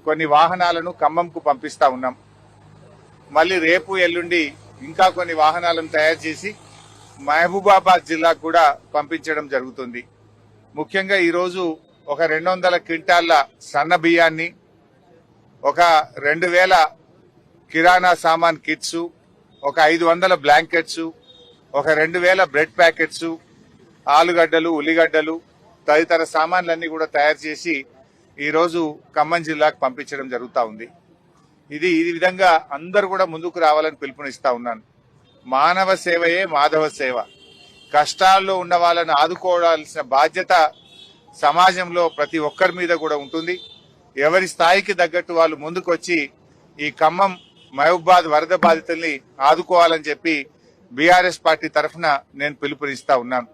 కొన్ని వాహనాలను ఖమ్మంకు పంపిస్తా ఉన్నాం. మళ్ళీ రేపు ఎల్లుండి ఇంకా కొన్ని వాహనాలను తయారు చేసి మహబూబాబాద్ జిల్లాకు కూడా పంపించడం జరుగుతుంది. ముఖ్యంగా ఈరోజు ఒక 200 క్వింటాళ్ల సన్న బియ్యాన్ని, ఒక 2000 కిరాణా సామాన్ కిట్స్, ఒక 500 బ్లాంకెట్స్, ఒక 2000 బ్రెడ్ ప్యాకెట్స్, ఆలుగడ్డలు, ఉల్లిగడ్డలు తదితర సామాన్లన్నీ కూడా తయారు చేసి ఈరోజు ఖమ్మం జిల్లాకు పంపించడం జరుగుతూ ఉంది. ఈ విధంగా అందరూ కూడా ముందుకు రావాలని పిలుపునిస్తా ఉన్నాను. మానవ సేవయే మాధవ సేవ. కష్టాల్లో ఉన్న వాళ్ళని ఆదుకోవాల్సిన బాధ్యత సమాజంలో ప్రతి ఒక్కరి మీద కూడా ఉంటుంది. ఎవరి స్థాయికి తగ్గట్టు వాళ్ళు ముందుకొచ్చి ఈ ఖమ్మం మహబూబాబాద్ వరద బాధితుల్ని ఆదుకోవాలని చెప్పి బీఆర్ఎస్ పార్టీ తరఫున నేను పిలుపునిస్తా ఉన్నాను.